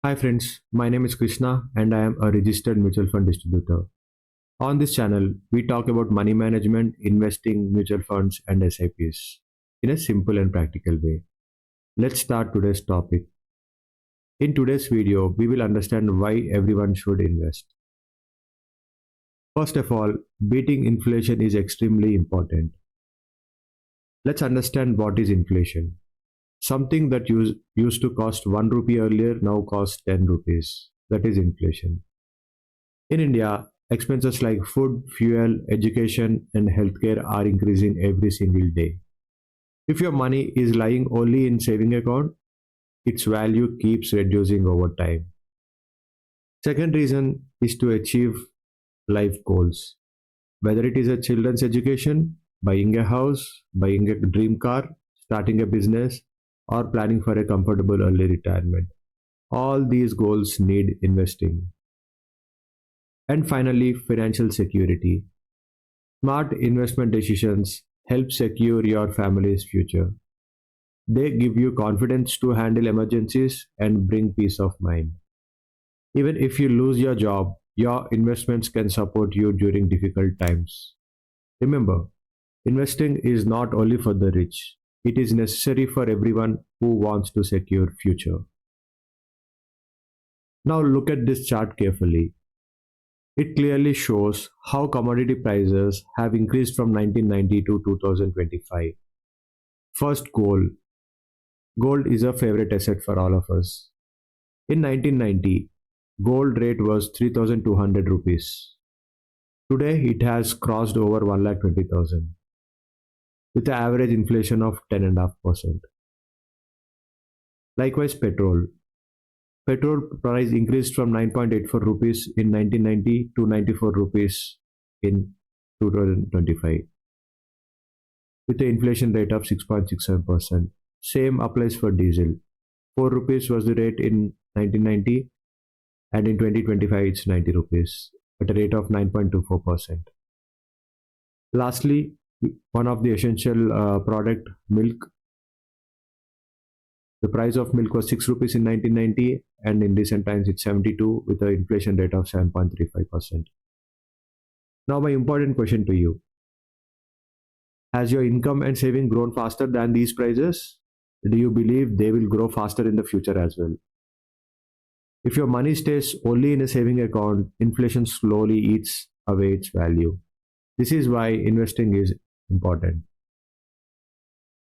Hi friends, my name is Krishna and I am a registered mutual fund distributor. On this channel, we talk about money management, investing, mutual funds, and SIPs in a simple and practical way. Let's start today's topic. In today's video, we will understand why everyone should invest. First of all, beating inflation is extremely important. Let's understand what is inflation. Something that used to cost 1 rupee earlier now costs 10 rupees. That is inflation. In India, expenses like food, fuel, education, and healthcare are increasing every single day. If your money is lying only in saving account, its value keeps reducing over time. Second reason is to achieve life goals. Whether it is a children's education, buying a house, buying a dream car, starting a business, or planning for a comfortable early retirement. All these goals need investing. And finally, financial security. Smart investment decisions help secure your family's future. They give you confidence to handle emergencies and bring peace of mind. Even if you lose your job, your investments can support you during difficult times. Remember, investing is not only for the rich, it is necessary for everyone who wants to secure future. Now look at this chart carefully. It clearly shows how commodity prices have increased from 1990 to 2025. First, gold. Gold is a favorite asset for all of us. In 1990, gold rate was 3,200 rupees. Today, it has crossed over 1,20,000 with an average inflation of 10.5%. Likewise, petrol. Petrol price increased from 9.84 rupees in 1990 to 94 rupees in 2025 with an inflation rate of 6.67%. Same applies for diesel. 4 rupees was the rate in 1990 and in 2025 it's 90 rupees at a rate of 9.24%. Lastly, one of the essential product, milk. The price of milk was 6 rupees in 1990 and in recent times it's 72 with an inflation rate of 7.35%. Now my important question to you. Has your income and saving grown faster than these prices? Do you believe they will grow faster in the future as well? If your money stays only in a saving account, inflation slowly eats away its value. This is why investing is important.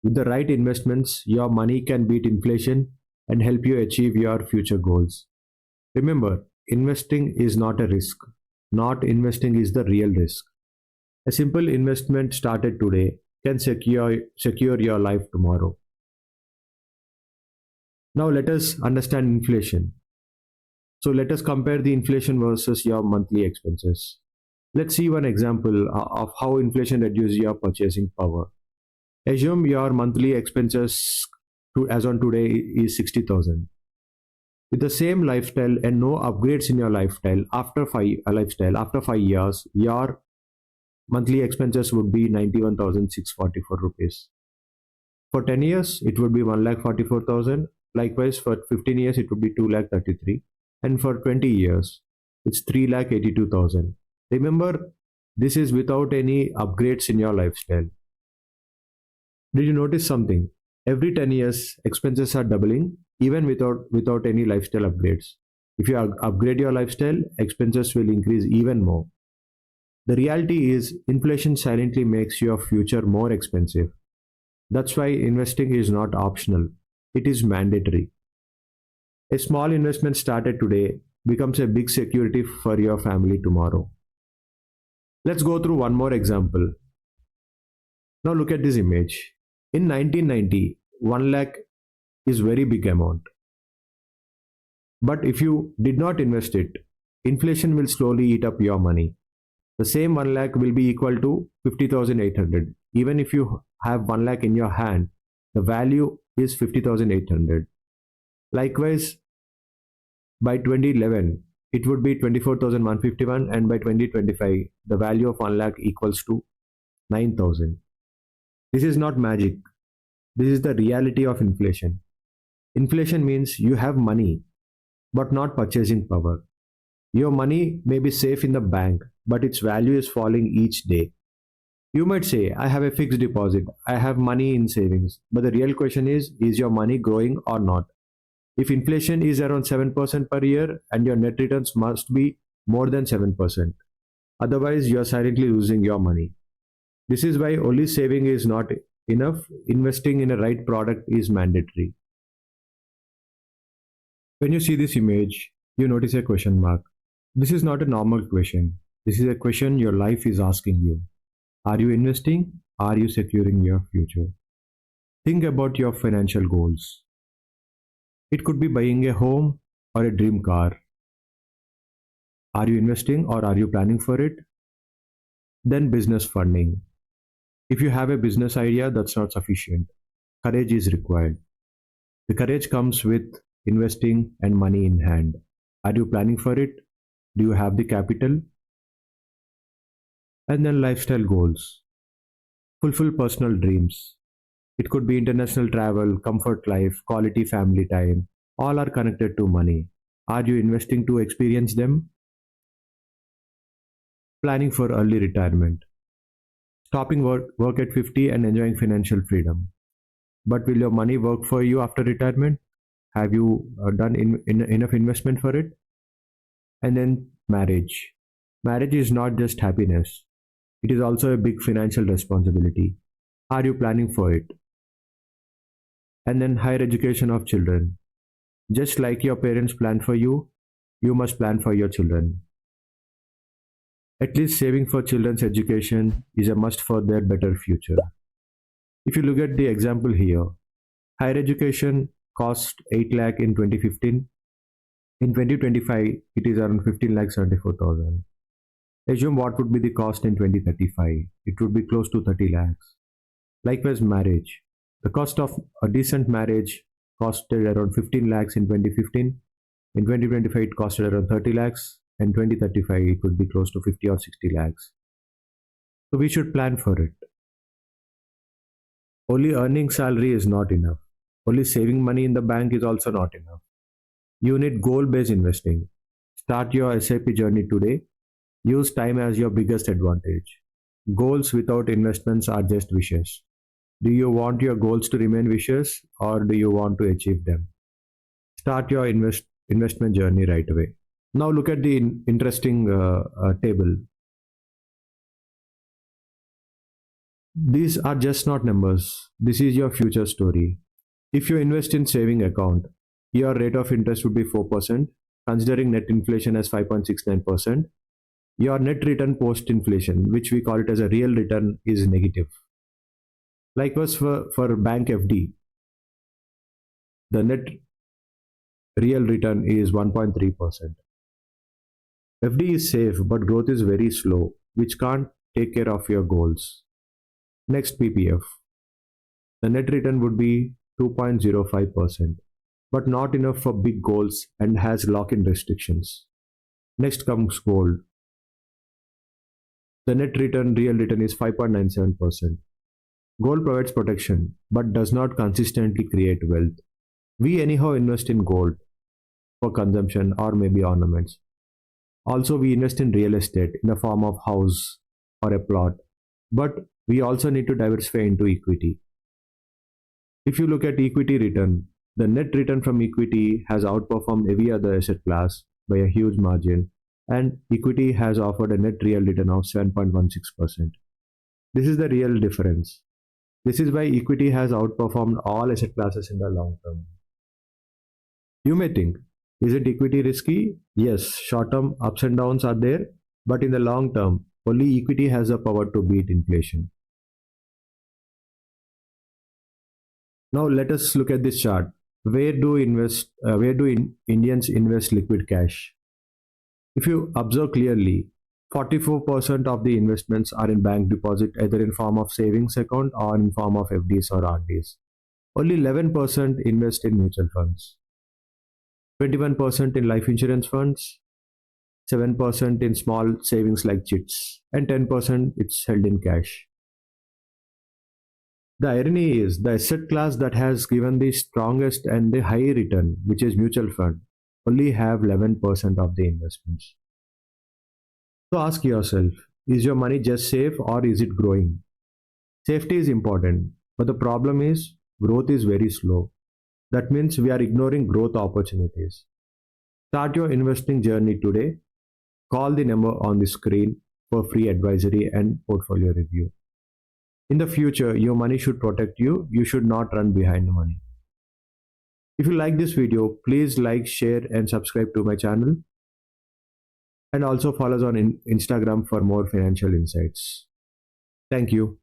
With the right investments, your money can beat inflation and help you achieve your future goals. Remember, investing is not a risk. Not investing is the real risk. A simple investment started today can secure your life tomorrow. Now let us understand inflation. So let us compare the inflation versus your monthly expenses. Let's see one example of how inflation reduces your purchasing power. Assume your monthly expenses as on today is 60,000. With the same lifestyle and no upgrades in your lifestyle after 5 years, your monthly expenses would be 91,644 rupees. For 10 years, it would be 1,44,000. Likewise, for 15 years, it would be 2,33,000. And for 20 years, it's 3,82,000. Remember, this is without any upgrades in your lifestyle. Did you notice something? Every 10 years, expenses are doubling, even without any lifestyle upgrades. If you upgrade your lifestyle, expenses will increase even more. The reality is, inflation silently makes your future more expensive. That's why investing is not optional, it is mandatory. A small investment started today becomes a big security for your family tomorrow. Let's go through one more example. Now look at this image. In 1990, 1 lakh is very big amount. But if you did not invest it, inflation will slowly eat up your money. The same 1 lakh will be equal to 50,800. Even if you have 1 lakh in your hand, the value is 50,800. Likewise, by 2011, it would be 24,151, and by 2025, the value of 1 lakh equals to 9,000. This is not magic. This is the reality of inflation. Inflation means you have money, but not purchasing power. Your money may be safe in the bank, but its value is falling each day. You might say, I have a fixed deposit, I have money in savings. But the real question is your money growing or not? If inflation is around 7% per year and your net returns must be more than 7%, otherwise, you are silently losing your money. This is why only saving is not enough, investing in a right product is mandatory. When you see this image, you notice a question mark. This is not a normal question. This is a question your life is asking you. Are you investing? Are you securing your future? Think about your financial goals. It could be buying a home or a dream car. Are you investing or are you planning for it? Then business funding. If you have a business idea, that's not sufficient. Courage is required. The courage comes with investing and money in hand. Are you planning for it? Do you have the capital? And then lifestyle goals. Fulfill personal dreams. It could be international travel, comfort life, quality family time. All are connected to money. Are you investing to experience them? Planning for early retirement. Stopping work at 50 and enjoying financial freedom. But will your money work for you after retirement? Have you done enough investment for it? And then marriage. Marriage is not just happiness, it is also a big financial responsibility. Are you planning for it? And then higher education of children. Just like your parents plan for you, you must plan for your children. At least saving for children's education is a must for their better future. If you look at the example here, higher education cost 8 lakh in 2015. In 2025, it is around 15 lakh 74,000. Assume what would be the cost in 2035. It would be close to 30 lakhs. Likewise, marriage. The cost of a decent marriage costed around 15 lakhs in 2015. In 2025, it costed around 30 lakhs. And 2035, it would be close to 50 or 60 lakhs. So we should plan for it. Only earning salary is not enough. Only saving money in the bank is also not enough. You need goal-based investing. Start your SIP journey today. Use time as your biggest advantage. Goals without investments are just wishes. Do you want your goals to remain wishes or do you want to achieve them? Start your investment journey right away. Now look at the interesting table. These are just not numbers. This is your future story. If you invest in saving account, your rate of interest would be 4%, considering net inflation as 5.69%. Your net return post inflation, which we call it as a real return, is negative. Likewise, for bank FD, the net real return is 1.3%. FD is safe, but growth is very slow, which can't take care of your goals. Next, PPF. The net return would be 2.05%, but not enough for big goals and has lock-in restrictions. Next comes gold. The net return, real return is 5.97%. Gold provides protection, but does not consistently create wealth. We anyhow invest in gold for consumption or maybe ornaments. Also, we invest in real estate in the form of house or a plot, but we also need to diversify into equity. If you look at equity return, the net return from equity has outperformed every other asset class by a huge margin, and equity has offered a net real return of 7.16%. This is the real difference. This is why equity has outperformed all asset classes in the long term. You may think, is it equity risky? Yes, short term ups and downs are there, but in the long term, only equity has the power to beat inflation. Now let us look at this chart. Where do Indians invest liquid cash? If you observe clearly, 44% of the investments are in bank deposit, either in form of savings account or in form of FDs or RDs. Only 11% invest in mutual funds, 21% in life insurance funds, 7% in small savings like chits, and 10% it's held in cash. The irony is the asset class that has given the strongest and the high return, which is mutual fund, only have 11% of the investments. So ask yourself, is your money just safe or is it growing? Safety is important, but the problem is growth is very slow. That means we are ignoring growth opportunities. Start your investing journey today. Call the number on the screen for free advisory and portfolio review. In the future, your money should protect you. You should not run behind the money. If you like this video, please like, share, and subscribe to my channel. And also follow us on Instagram for more financial insights. Thank you.